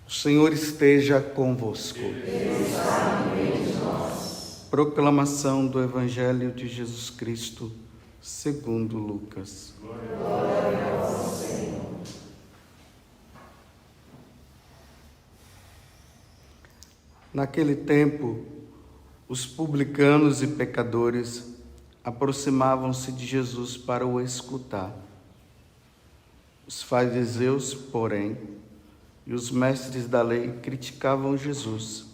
O Senhor esteja convosco. Proclamação do Evangelho de Jesus Cristo, segundo Lucas. Glória a vós, Senhor. Naquele tempo, os publicanos e pecadores aproximavam-se de Jesus para o escutar. Os fariseus, porém, e os mestres da lei criticavam Jesus.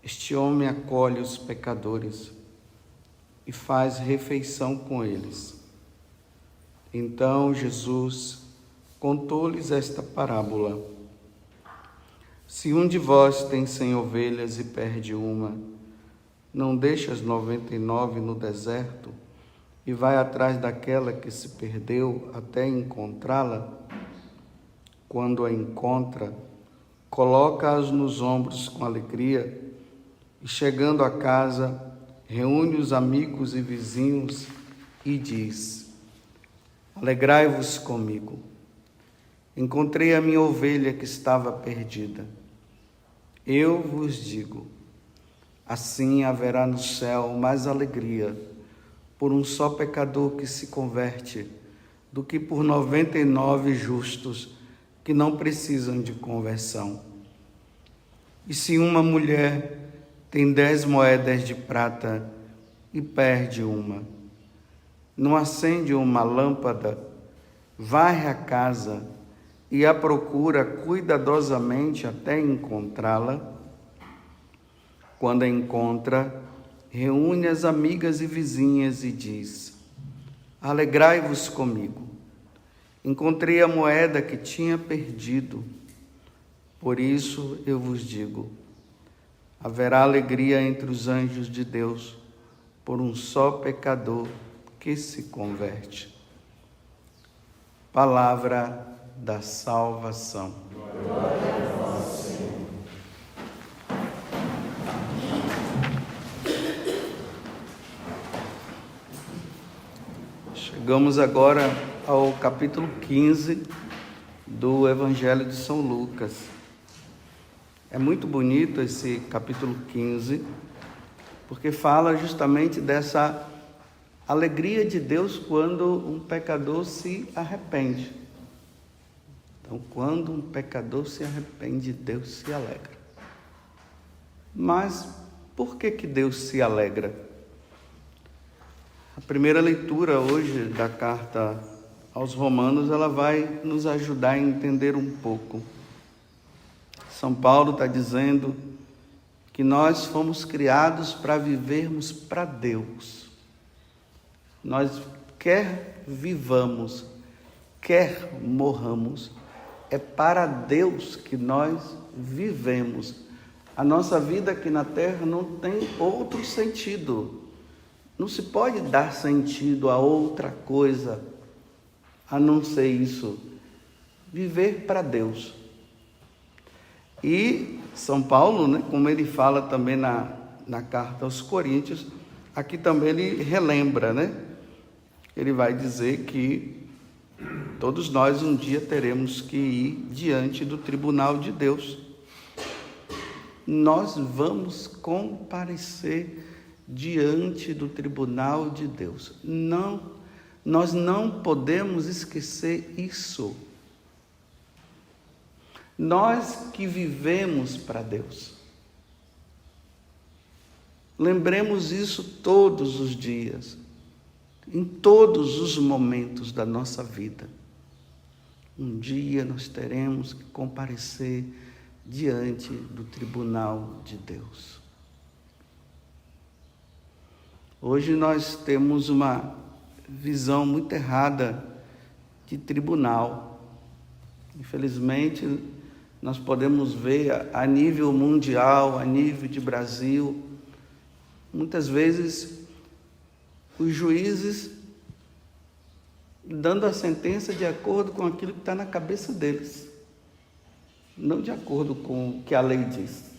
Este homem acolhe os pecadores e faz refeição com eles. Então Jesus contou-lhes esta parábola. Se um de vós tem 100 ovelhas e perde uma, não deixa as 99 no deserto e vai atrás daquela que se perdeu até encontrá-la? Quando a encontra, coloca-as nos ombros com alegria e, chegando a casa, reúne os amigos e vizinhos e diz: Alegrai-vos comigo. Encontrei a minha ovelha que estava perdida. Eu vos digo, assim haverá no céu mais alegria por um só pecador que se converte do que por 99 justos que não precisam de conversão. E se uma mulher tem 10 moedas de prata e perde uma, não acende uma lâmpada, varre a casa e a procura cuidadosamente até encontrá-la? Quando a encontra, reúne as amigas e vizinhas e diz: Alegrai-vos comigo. Encontrei a moeda que tinha perdido. Por isso eu vos digo, haverá alegria entre os anjos de Deus por um só pecador que se converte. Palavra da salvação. Glória a vós, Senhor. Chegamos agora ao capítulo 15 do Evangelho de São Lucas. É muito bonito esse capítulo 15, porque fala justamente dessa alegria de Deus quando um pecador se arrepende. Então, quando um pecador se arrepende, Deus se alegra. Mas por que Deus se alegra? A primeira leitura hoje da carta aos Romanos, ela vai nos ajudar a entender um pouco. São Paulo está dizendo que nós fomos criados para vivermos para Deus. Nós, quer vivamos, quer morramos, é para Deus que nós vivemos. A nossa vida aqui na terra não tem outro sentido. Não se pode dar sentido a outra coisa a não ser isso, viver para Deus. E São Paulo, né, como ele fala também na carta aos Coríntios, aqui também ele relembra, né? Ele vai dizer que todos nós um dia teremos que ir diante do tribunal de Deus. Nós vamos comparecer diante do tribunal de Deus. Nós não podemos esquecer isso. Nós que vivemos para Deus. Lembremos isso todos os dias, em todos os momentos da nossa vida. Um dia nós teremos que comparecer diante do tribunal de Deus. Hoje nós temos uma visão muito errada de tribunal. Infelizmente, nós podemos ver a nível mundial, a nível de Brasil, muitas vezes os juízes dando a sentença de acordo com aquilo que está na cabeça deles, não de acordo com o que a lei diz.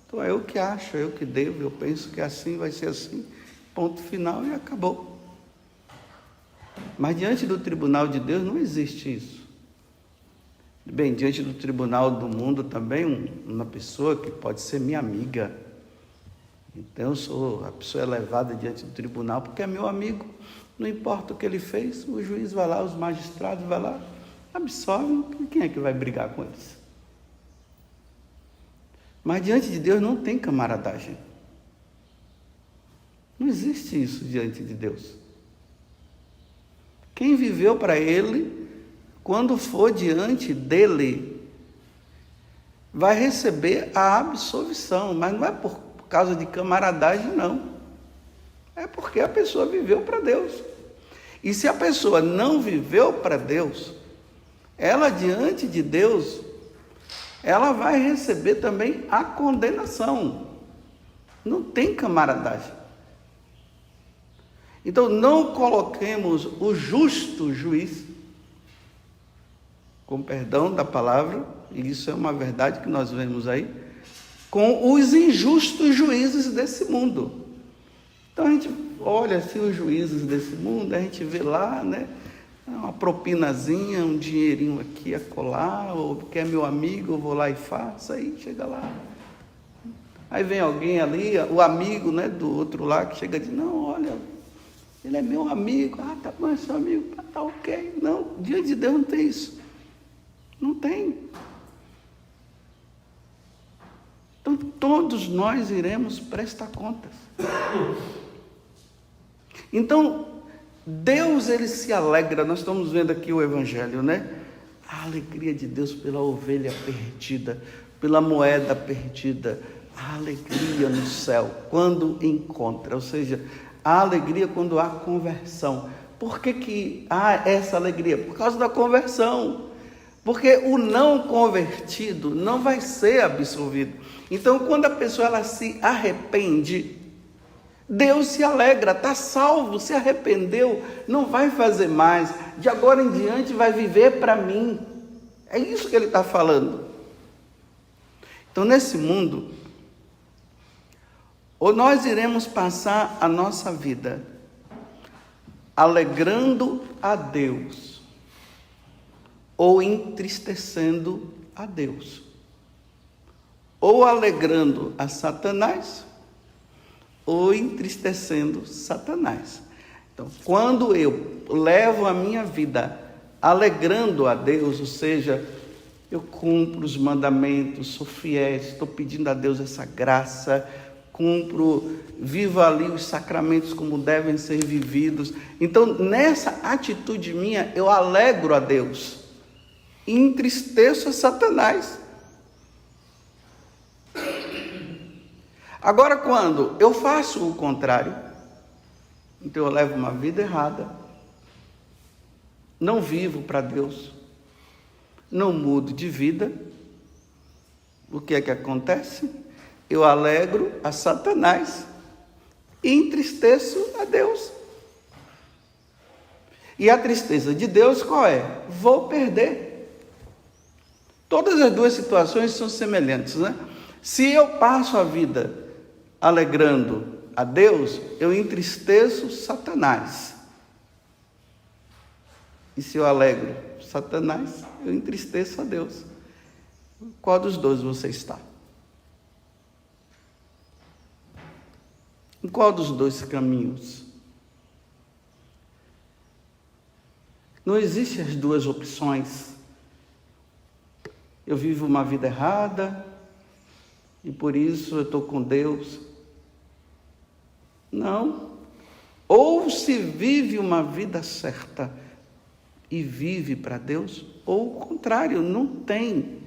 Então é eu que acho, é eu que devo, eu penso que assim vai ser assim, ponto final e acabou. Mas diante do tribunal de Deus não existe isso. Bem, diante do tribunal do mundo também, uma pessoa que pode ser minha amiga. Então, a pessoa é levada diante do tribunal porque é meu amigo. Não importa o que ele fez, o juiz vai lá, os magistrados vai lá, absolvem. Quem é que vai brigar com eles? Mas diante de Deus não tem camaradagem. Não existe isso diante de Deus. Quem viveu para Ele, quando for diante dEle, vai receber a absolvição, mas não é por causa de camaradagem, não. É porque a pessoa viveu para Deus. E se a pessoa não viveu para Deus, ela diante de Deus, ela vai receber também a condenação. Não tem camaradagem. Então, não coloquemos o justo juiz, com perdão da palavra, e isso é uma verdade que nós vemos aí, com os injustos juízes desse mundo. Então, a gente olha assim os juízes desse mundo, a gente vê lá, né, uma propinazinha, um dinheirinho aqui, acolá, ou porque é meu amigo, eu vou lá e faço, aí chega lá. Aí vem alguém ali, o amigo, né, do outro lá, que chega e diz, não, olha, ele é meu amigo, tá bom, é seu amigo, tá ok. Não, diante de Deus não tem isso. Não tem. Então, todos nós iremos prestar contas. Então, Deus, ele se alegra, nós estamos vendo aqui o Evangelho, né? A alegria de Deus pela ovelha perdida, pela moeda perdida, a alegria no céu, quando encontra, ou seja, a alegria quando há conversão. Por que há essa alegria? Por causa da conversão. Porque o não convertido não vai ser absolvido. Então, quando a pessoa ela se arrepende, Deus se alegra, está salvo, se arrependeu, não vai fazer mais, de agora em diante vai viver para mim. É isso que ele está falando. Então, nesse mundo, ou nós iremos passar a nossa vida alegrando a Deus, ou entristecendo a Deus, ou alegrando a Satanás, ou entristecendo Satanás. Então, quando eu levo a minha vida alegrando a Deus, ou seja, eu cumpro os mandamentos, sou fiel, estou pedindo a Deus essa graça, cumpro, vivo ali os sacramentos como devem ser vividos. Então, nessa atitude minha, eu alegro a Deus e entristeço a Satanás. Agora, quando eu faço o contrário, então eu levo uma vida errada, não vivo para Deus, não mudo de vida, o que é que acontece? Eu alegro a Satanás e entristeço a Deus. E a tristeza de Deus qual é? Vou perder. Todas as duas situações são semelhantes, né? Se eu passo a vida alegrando a Deus, eu entristeço Satanás. E se eu alegro Satanás, eu entristeço a Deus. Qual dos dois você está? Em qual dos dois caminhos? Não existem as duas opções. Eu vivo uma vida errada e por isso eu estou com Deus. Não. Ou se vive uma vida certa e vive para Deus, ou o contrário, não tem.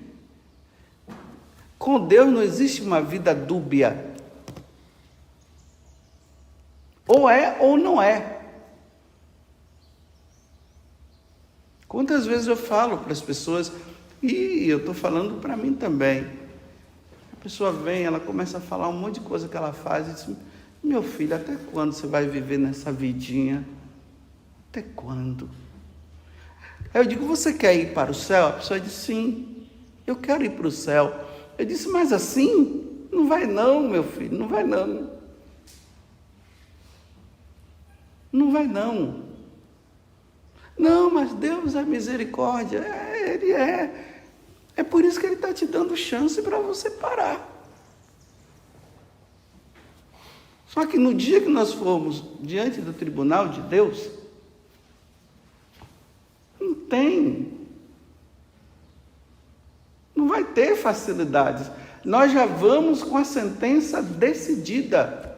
Com Deus não existe uma vida dúbia. Ou é ou não é. Quantas vezes eu falo para as pessoas, e eu estou falando para mim também. A pessoa vem, ela começa a falar um monte de coisa que ela faz, e diz, meu filho, até quando você vai viver nessa vidinha? Até quando? Aí eu digo, você quer ir para o céu? A pessoa diz, sim, eu quero ir para o céu. Eu disse, mas assim? Não vai não, meu filho, não vai não. Não vai não. Não, mas Deus é misericórdia. Ele é. É por isso que Ele está te dando chance para você parar. Só que no dia que nós formos diante do tribunal de Deus, não vai ter facilidades. Nós já vamos com a sentença decidida.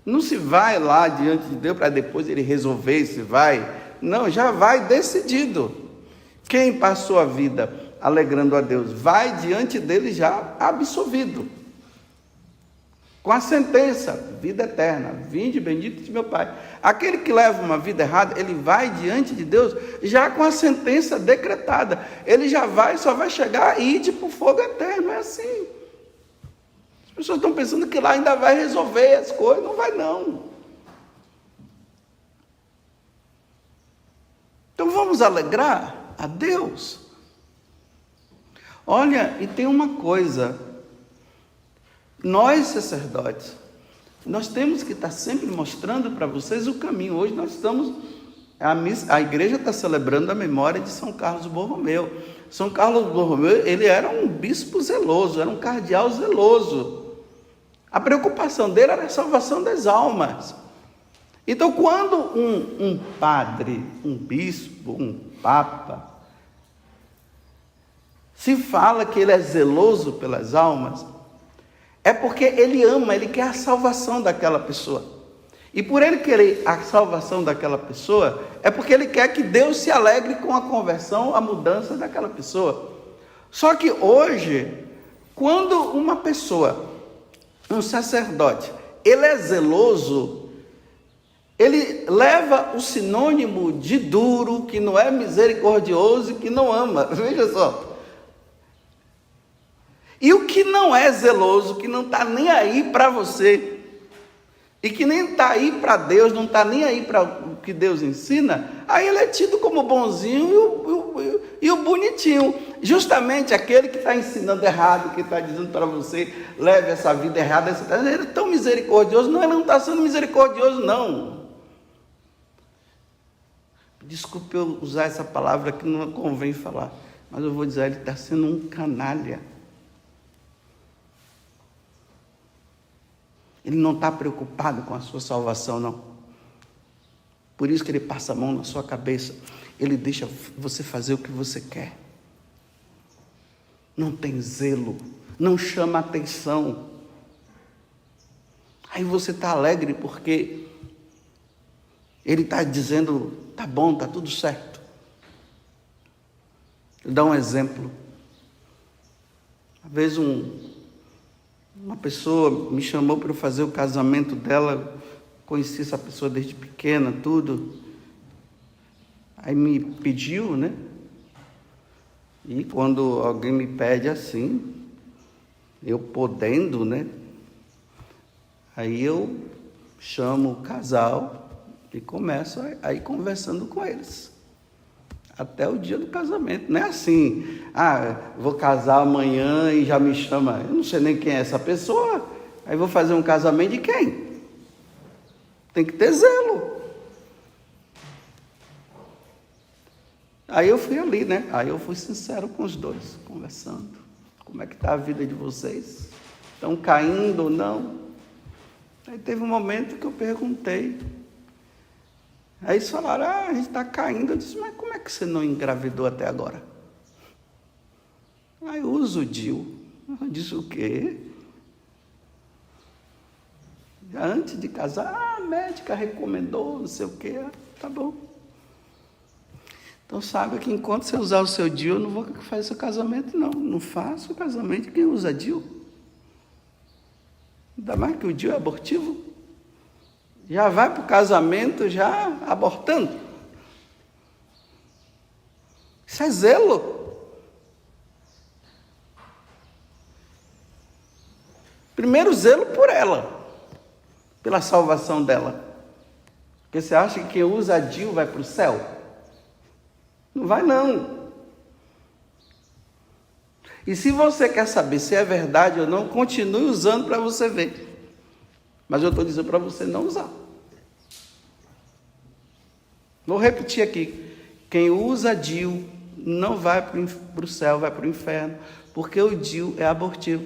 Não se vai lá diante de Deus para depois Ele resolver se vai. Não, já vai decidido. Quem passou a vida alegrando a Deus, vai diante dele já absolvido. Com a sentença, vida eterna, vinde bendito de meu Pai. Aquele que leva uma vida errada, ele vai diante de Deus já com a sentença decretada. Ele já vai, só vai chegar e ir para o fogo eterno, é assim. As pessoas estão pensando que lá ainda vai resolver as coisas, não vai não. Então vamos alegrar a Deus. Olha, e tem uma coisa, nós sacerdotes, nós temos que estar sempre mostrando para vocês o caminho. Hoje nós estamos, a igreja está celebrando a memória de São Carlos Borromeu. São Carlos Borromeu, ele era um bispo zeloso, era um cardeal zeloso. A preocupação dele era a salvação das almas. Então, quando um padre, um bispo, um papa, se fala que ele é zeloso pelas almas, é porque ele ama, ele quer a salvação daquela pessoa. E por ele querer a salvação daquela pessoa, é porque ele quer que Deus se alegre com a conversão, a mudança daquela pessoa. Só que hoje, quando uma pessoa, um sacerdote, ele é zeloso, ele leva o sinônimo de duro, que não é misericordioso e que não ama. Veja só. E o que não é zeloso, que não está nem aí para você, e que nem está aí para Deus, não está nem aí para o que Deus ensina, aí ele é tido como bonzinho e o bonitinho. Justamente aquele que está ensinando errado, que está dizendo para você, leve essa vida errada, ele é tão misericordioso. Não, ele não está sendo misericordioso, não. Desculpe eu usar essa palavra que não convém falar, mas eu vou dizer, ele está sendo um canalha. Ele não está preocupado com a sua salvação, não. Por isso que ele passa a mão na sua cabeça. Ele deixa você fazer o que você quer. Não tem zelo. Não chama atenção. Aí você está alegre porque ele está dizendo, tá bom, está tudo certo. Vou dar um exemplo. Uma vez uma pessoa me chamou para eu fazer o casamento dela, conheci essa pessoa desde pequena, tudo. Aí me pediu, né? E quando alguém me pede assim, eu podendo, né? Aí eu chamo o casal e começo a ir conversando com eles. Até o dia do casamento. Não é assim, vou casar amanhã e já me chama, eu não sei nem quem é essa pessoa, aí vou fazer um casamento de quem? Tem que ter zelo. Aí eu fui ali, né? Aí eu fui sincero com os dois, conversando. Como é que está a vida de vocês? Estão caindo ou não? Aí teve um momento que eu perguntei. Aí eles falaram, a gente está caindo. Eu disse, mas como é que você não engravidou até agora? Aí eu uso o DIU. Eu disse, o quê? Antes de casar, a médica recomendou, não sei o quê. Tá bom. Então sabe que enquanto você usar o seu DIU, eu não vou fazer seu casamento, não. Não faço o casamento de quem usa DIU. Ainda mais que o DIU é abortivo. Já vai para o casamento já abortando. Isso é zelo. Primeiro zelo por ela, pela salvação dela. Porque você acha que quem usa DIU vai para o céu? Não vai não. E se você quer saber se é verdade ou não, continue usando para você ver. Mas eu estou dizendo para você não usar. Vou repetir aqui. Quem usa DIU não vai para o céu, vai para o inferno, porque o DIU é abortivo.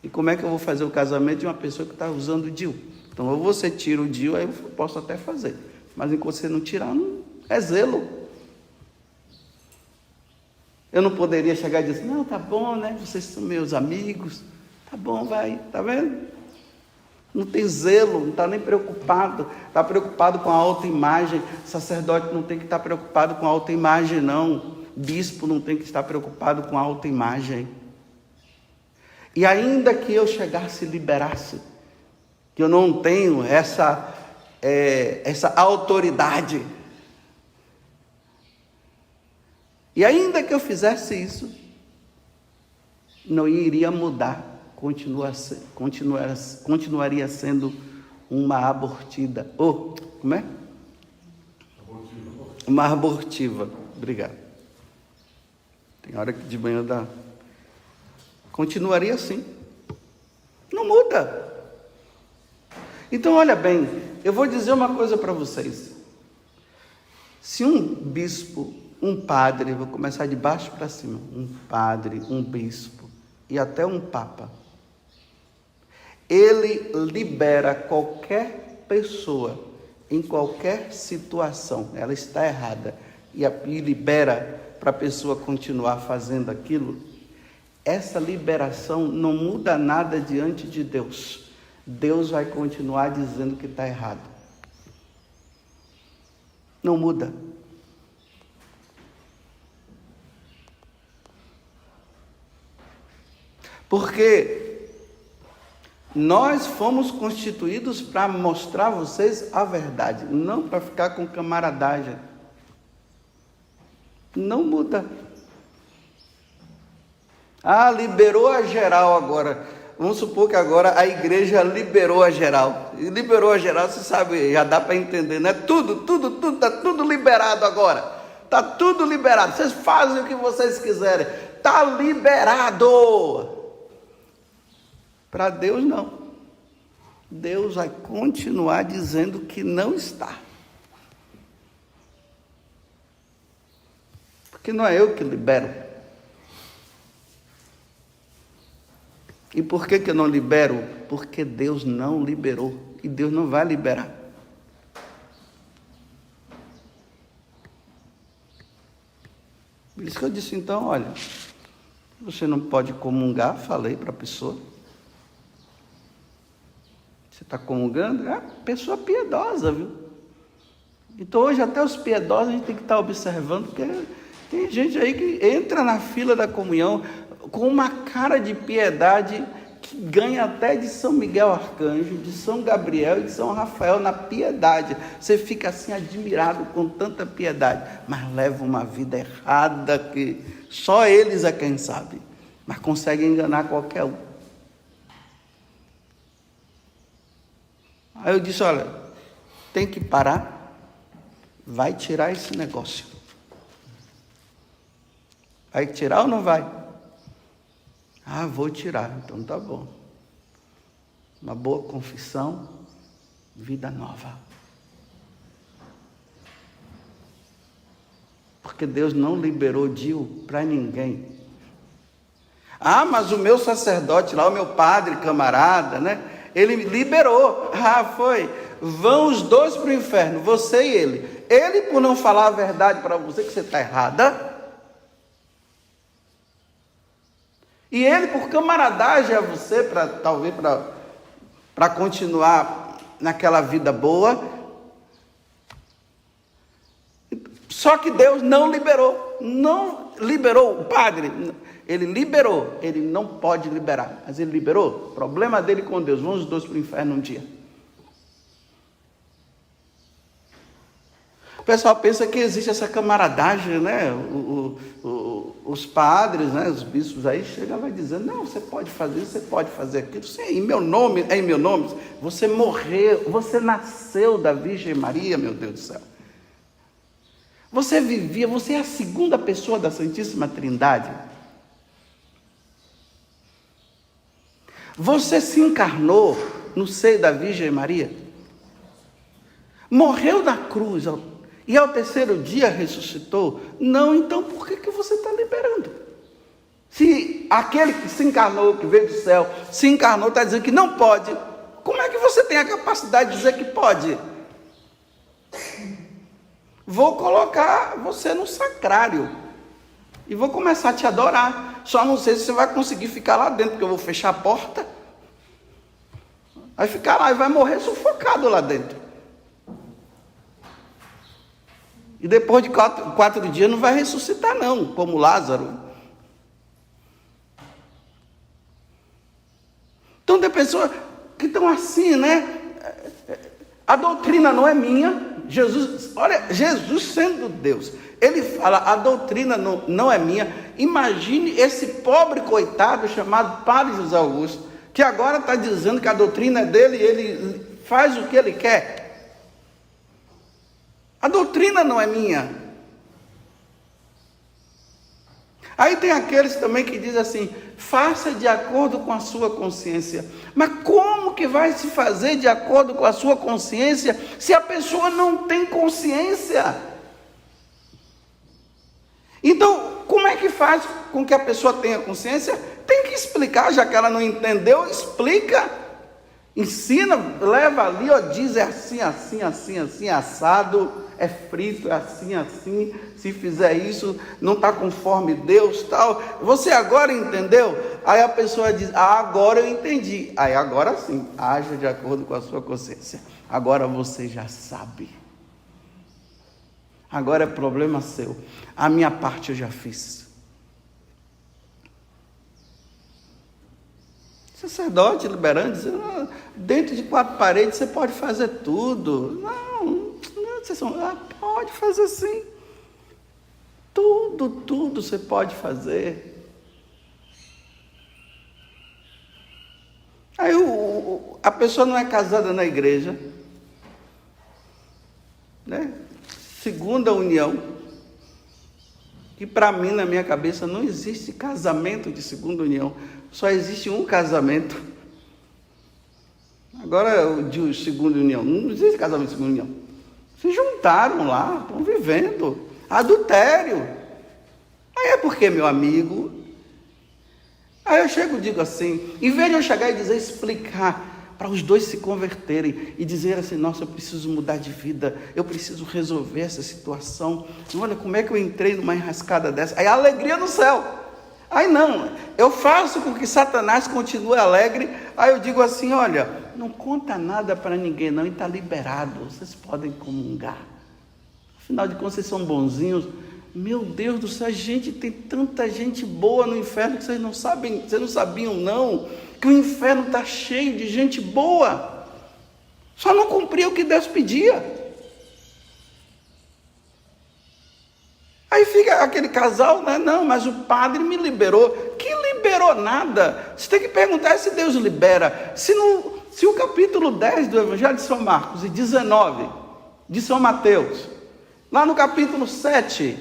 E como é que eu vou fazer o casamento de uma pessoa que está usando o DIU? Então, ou você tira o DIU, aí eu posso até fazer. Mas enquanto você não tirar, não é zelo. Eu não poderia chegar e dizer, não, tá bom, né? Vocês são meus amigos. Tá bom, vai. Tá vendo? Não tem zelo, não está nem preocupado. Está preocupado com a autoimagem. Sacerdote não tem que estar preocupado com a autoimagem, não. Bispo não tem que estar preocupado com a autoimagem. E ainda que eu chegasse e liberasse, que eu não tenho essa autoridade, e ainda que eu fizesse isso, não iria mudar, continuaria sendo uma abortida. Como é? Uma abortiva. Obrigado. Tem hora que de manhã dá. Continuaria assim. Não muda. Então, olha bem, eu vou dizer uma coisa para vocês. Se um bispo, um padre, vou começar de baixo para cima, um padre, um bispo e até um papa, ele libera qualquer pessoa em qualquer situação, ela está errada, e libera para a pessoa continuar fazendo aquilo, essa liberação não muda nada diante de Deus. Deus vai continuar dizendo que está errado. Não muda. Porque nós fomos constituídos para mostrar a vocês a verdade, não para ficar com camaradagem. Não muda. Liberou a geral agora. Vamos supor que agora a igreja liberou a geral. E liberou a geral, você sabe, já dá para entender, né? Tudo, está tudo liberado agora. Está tudo liberado. Vocês fazem o que vocês quiserem. Está liberado. Para Deus, não. Deus vai continuar dizendo que não está. Porque não é eu que libero. E por que eu não libero? Porque Deus não liberou. E Deus não vai liberar. Por isso que eu disse, então, olha, você não pode comungar, falei para a pessoa. Você está comungando? É pessoa piedosa, viu? Então hoje até os piedosos a gente tem que estar observando, porque tem gente aí que entra na fila da comunhão com uma cara de piedade que ganha até de São Miguel Arcanjo, de São Gabriel e de São Rafael na piedade. Você fica assim admirado com tanta piedade, mas leva uma vida errada que só eles é quem sabe, mas consegue enganar qualquer um. Aí eu disse, olha, tem que parar, vai tirar esse negócio. Vai tirar ou não vai? Vou tirar, então tá bom. Uma boa confissão, vida nova. Porque Deus não liberou DIU para ninguém. Mas o meu sacerdote lá, o meu padre, camarada, né? Ele liberou. Foi. Vão os dois para o inferno, você e ele. Ele por não falar a verdade para você, que você está errada. E ele por camaradagem a você, talvez para continuar naquela vida boa. Só que Deus não liberou. Não liberou o padre. Ele liberou, ele não pode liberar, mas ele liberou. Problema dele com Deus, vão os dois para o inferno um dia. O pessoal pensa que existe essa camaradagem, né? Os padres, né? Os bispos aí chegam e vai dizendo, não, você pode fazer isso, você pode fazer aquilo. Sim, em meu nome, você morreu, você nasceu da Virgem Maria, meu Deus do céu. Você é a segunda pessoa da Santíssima Trindade. Você se encarnou no seio da Virgem Maria. Morreu na cruz. e ao terceiro dia ressuscitou? Não, então por que você está liberando? Se aquele que se encarnou, que veio do céu, se encarnou, está dizendo que não pode, como é que você tem a capacidade de dizer que pode? Vou colocar você no sacrário e vou começar a te adorar. Só não sei se você vai conseguir ficar lá dentro, porque eu vou fechar a porta. Vai ficar lá e vai morrer sufocado lá dentro. E depois de quatro dias não vai ressuscitar não, como Lázaro. Então tem pessoas que estão assim, né? A doutrina não é minha. Jesus, olha, Jesus sendo Deus, ele fala, a doutrina não é minha. Imagine esse pobre coitado chamado Padre José Augusto, que agora está dizendo que a doutrina é dele e ele faz o que ele quer. A doutrina não é minha. Aí tem aqueles também que dizem assim, faça de acordo com a sua consciência. Mas como que vai se fazer de acordo com a sua consciência se a pessoa não tem consciência? Então, como é que faz com que a pessoa tenha consciência? Tem que explicar, já que ela não entendeu, explica, ensina, leva ali, ó, diz é assim, assim, assim, assim, assado, é frito, é assim, assim, se fizer isso, não está conforme Deus, tal. Você agora entendeu? Aí a pessoa diz, agora eu entendi. Aí agora sim, haja de acordo com a sua consciência. Agora você já sabe. Agora é problema seu. A minha parte eu já fiz. Sacerdote liberando, dizendo, dentro de 4 paredes você pode fazer tudo. Não, vocês são, pode fazer sim. Tudo você pode fazer. Aí a pessoa não é casada na igreja, né? Segunda união, que para mim, na minha cabeça, não existe casamento de segunda união, só existe um casamento. Agora, o de segunda união, não existe casamento de segunda união. Se juntaram lá, estão vivendo. Adultério. Aí é porque, meu amigo, aí eu chego e digo assim, em vez de eu chegar e dizer, explicar, para os dois se converterem e dizer assim, nossa, eu preciso mudar de vida, eu preciso resolver essa situação, olha como é que eu entrei numa enrascada dessa, aí a alegria no céu. Aí não, eu faço com que Satanás continue alegre, aí eu digo assim, olha, não conta nada para ninguém não, e está liberado, vocês podem comungar. Afinal de contas, vocês são bonzinhos. Meu Deus do céu, gente, tem tanta gente boa no inferno que vocês não sabem, vocês não sabiam não, que o inferno está cheio de gente boa, só não cumpria o que Deus pedia. Aí fica aquele casal, né? Não, mas o padre me liberou. Que liberou nada? Você tem que perguntar se Deus libera. Se o capítulo 10 do Evangelho de São Marcos e 19 de São Mateus, lá no capítulo 7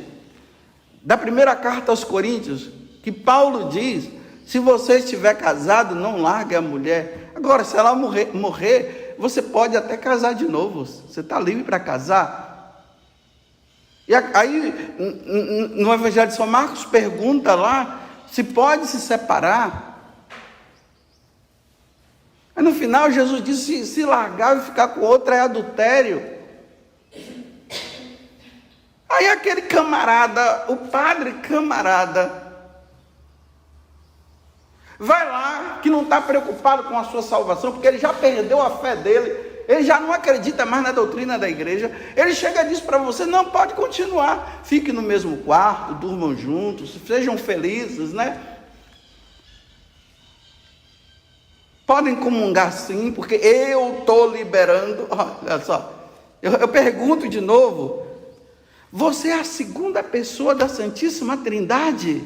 da primeira carta aos Coríntios, que Paulo diz, se você estiver casado, não largue a mulher. Agora, se ela morrer, você pode até casar de novo, você está livre para casar. E aí, no Evangelho de São Marcos, pergunta lá, se pode se separar. Aí no final, Jesus disse, se largar e ficar com outra é adultério. Aí aquele camarada, o padre camarada, vai lá, que não está preocupado com a sua salvação, porque ele já perdeu a fé dele, ele já não acredita mais na doutrina da igreja, ele chega e diz para você, não, pode continuar, fique no mesmo quarto, durmam juntos, sejam felizes, né? Podem comungar sim, porque eu estou liberando. Olha só, eu pergunto de novo, você é a segunda pessoa da Santíssima Trindade?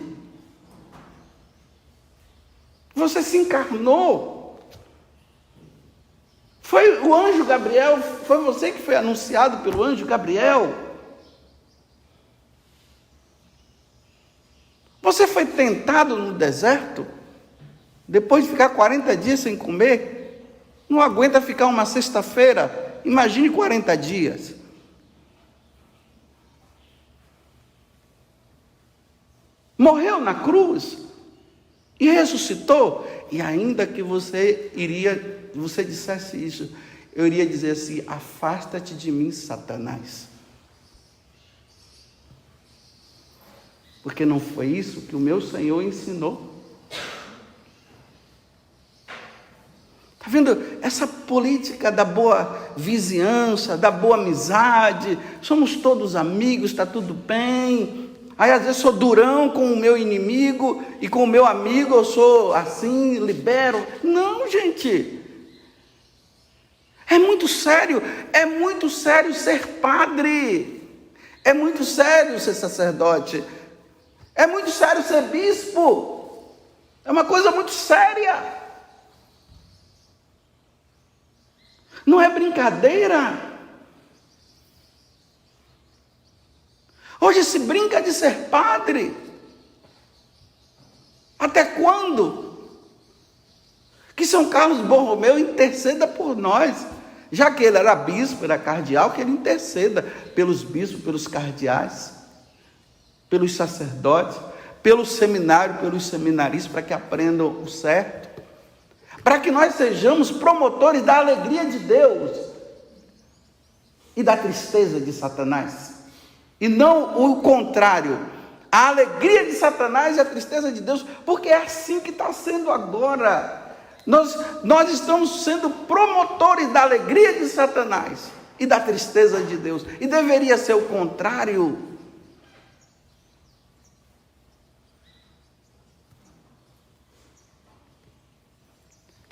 Você se encarnou? Foi o anjo Gabriel, foi você que foi anunciado pelo anjo Gabriel? Você foi tentado no deserto? Depois de ficar 40 dias sem comer? Não aguenta ficar uma sexta-feira? Imagine 40 dias. morreu na cruz e ressuscitou. E ainda que você dissesse isso, eu iria dizer assim: afasta-te de mim, Satanás. Porque não foi isso que o meu Senhor ensinou. Está vendo? Essa política da boa vizinhança, da boa amizade, somos todos amigos, está tudo bem. Aí às vezes sou durão com o meu inimigo e com o meu amigo eu sou assim, libero. Não, gente. É muito sério ser padre. É muito sério ser sacerdote. É muito sério ser bispo. É uma coisa muito séria. Não é brincadeira. Hoje se brinca de ser padre. Até quando? Que São Carlos Borromeu interceda por nós. Já que ele era bispo, era cardeal, que ele interceda pelos bispos, pelos cardeais, pelos sacerdotes, pelo seminário, pelos seminaristas, para que aprendam o certo. Para que nós sejamos promotores da alegria de Deus e da tristeza de Satanás. E não o contrário, a alegria de Satanás e a tristeza de Deus, porque é assim que está sendo agora. Nós estamos sendo promotores da alegria de Satanás e da tristeza de Deus, e deveria ser o contrário.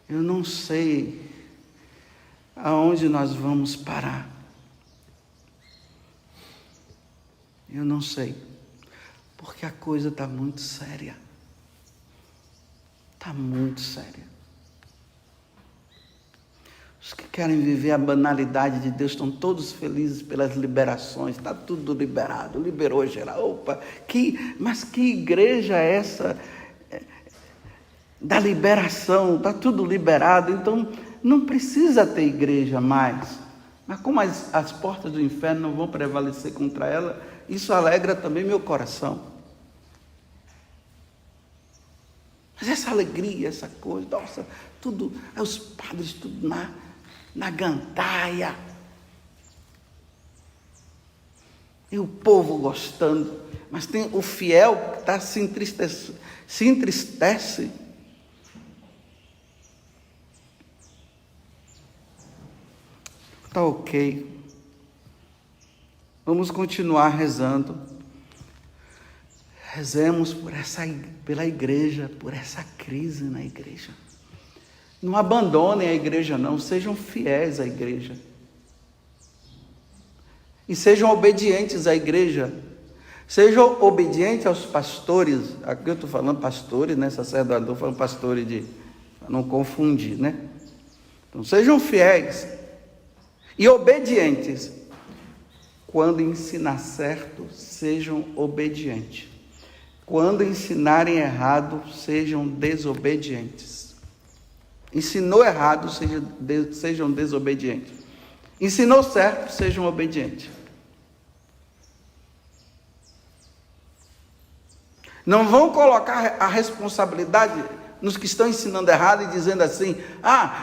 Eu não sei aonde nós vamos parar. Eu não sei, porque a coisa está muito séria. Está muito séria. Os que querem viver a banalidade de Deus estão todos felizes pelas liberações. Está tudo liberado, liberou geral. Opa, mas que igreja é essa da liberação? Está tudo liberado, então não precisa ter igreja mais. Mas como as portas do inferno não vão prevalecer contra ela, isso alegra também meu coração. Mas essa alegria, essa coisa, nossa, tudo, os padres tudo na gandaia. E o povo gostando. Mas tem o fiel que está se entristece. Está ok. Vamos continuar rezando. Rezemos pela igreja, por essa crise na igreja. Não abandonem a igreja não, sejam fiéis à igreja. E sejam obedientes à igreja. Sejam obedientes aos pastores. Aqui eu estou falando pastores, né? Sacerdote, estou falando pastores para não confundir, né? Então sejam fiéis e obedientes. Quando ensinar certo, sejam obedientes. Quando ensinarem errado, sejam desobedientes. Ensinou errado, sejam desobedientes. Ensinou certo, sejam obedientes. Não vão colocar a responsabilidade nos que estão ensinando errado e dizendo assim: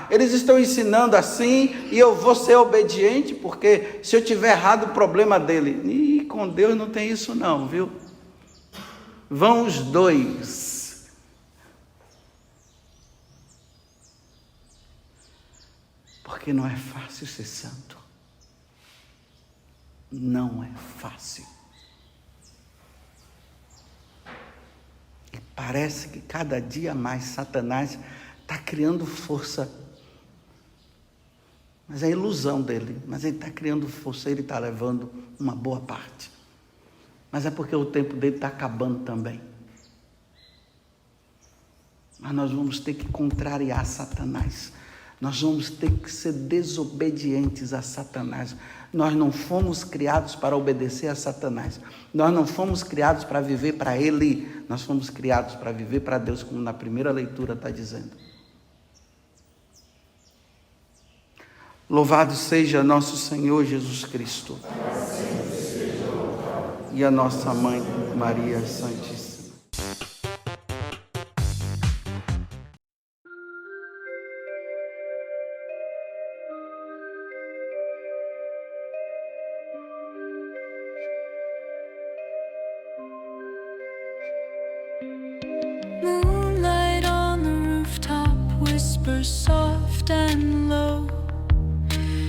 eles estão ensinando assim e eu vou ser obediente, porque se eu tiver errado, o problema dele. E com Deus não tem isso não, viu? Vão os dois. Porque não é fácil ser santo. Não é fácil. E parece que cada dia mais Satanás está criando força. Mas é ilusão dele. Mas ele está criando força, ele está levando uma boa parte. Mas é porque o tempo dele está acabando também. Mas nós vamos ter que contrariar Satanás. Nós vamos ter que ser desobedientes a Satanás. Nós não fomos criados para obedecer a Satanás. Nós não fomos criados para viver para ele. Nós fomos criados para viver para Deus, como na primeira leitura está dizendo. Louvado seja nosso Senhor Jesus Cristo. E a nossa Mãe, Maria Santíssima. soft and low.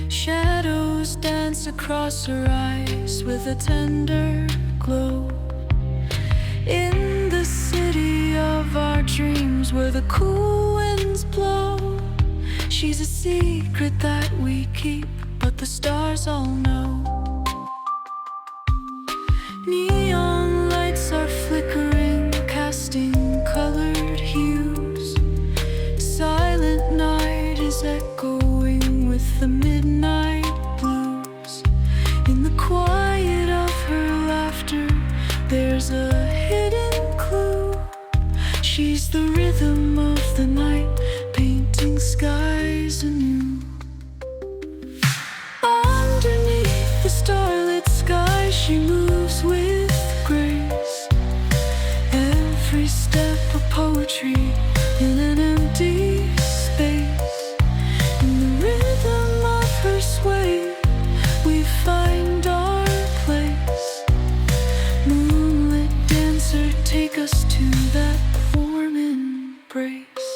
Shadows dance across her eyes with a tender glow. In the city of our dreams, where the cool winds blow, she's a secret that we keep, but the stars all know. Neon lights are flickering, casting colored hues. Silent night is echoing with the midnight blues. In the quiet of her laughter, there's a hidden clue. She's the rhythm of the night, painting skies anew. Underneath the starlit sky, she moves with grace. Every step a poetry in an empty space. In the rhythm of her sway, we find our place. Moonlit dancer, take us to that warm embrace.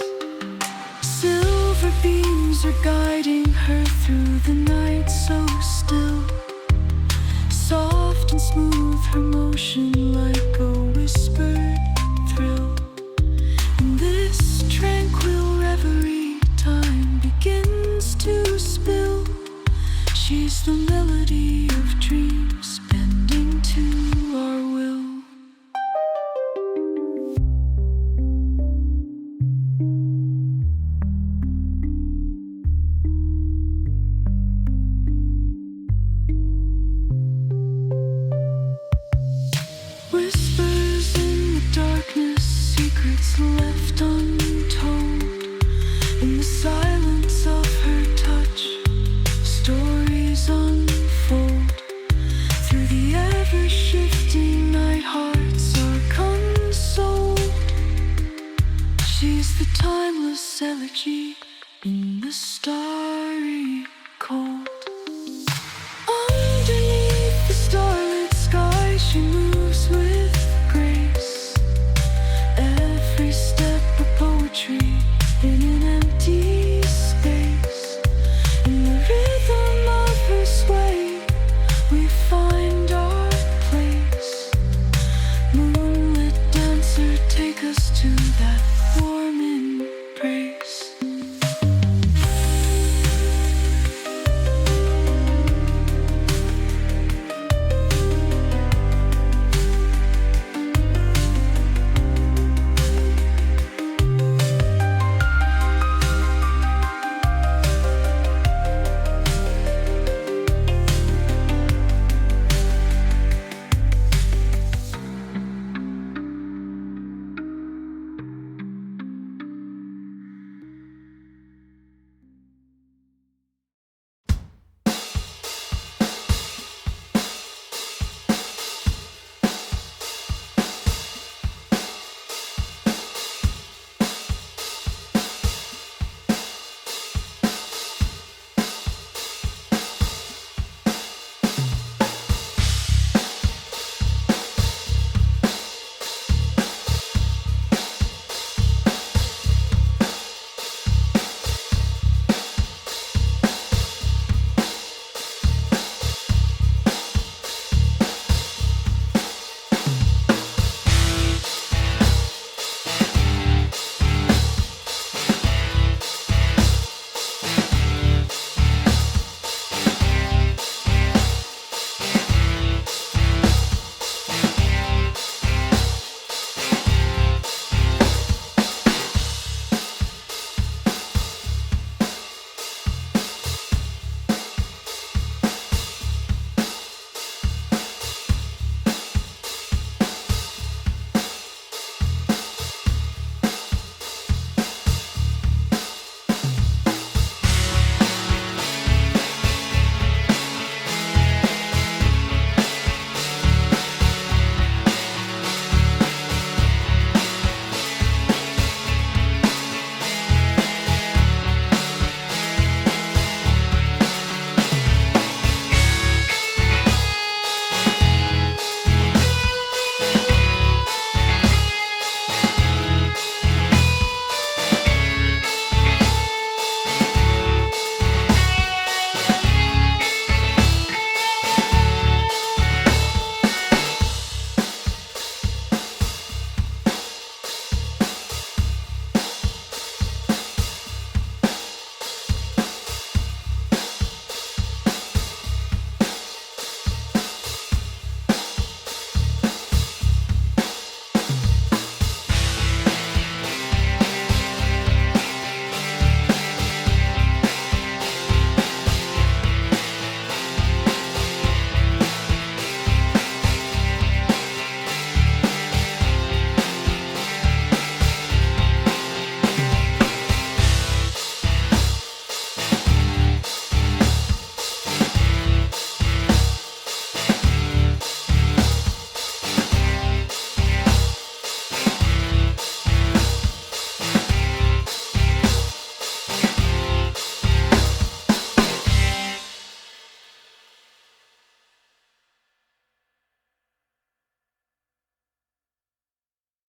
Silver beams are guiding her through the night so still. Soft and smooth her motion, like a whispered thrill. In this tranquil reverie, time begins to spill. She's the melody of dreams, bending to our will. Whispers in the darkness, secrets left untold. In the silence of her touch, stories unfold. Through the ever-shifting night, hearts are consoled. She's the timeless elegy in the stars.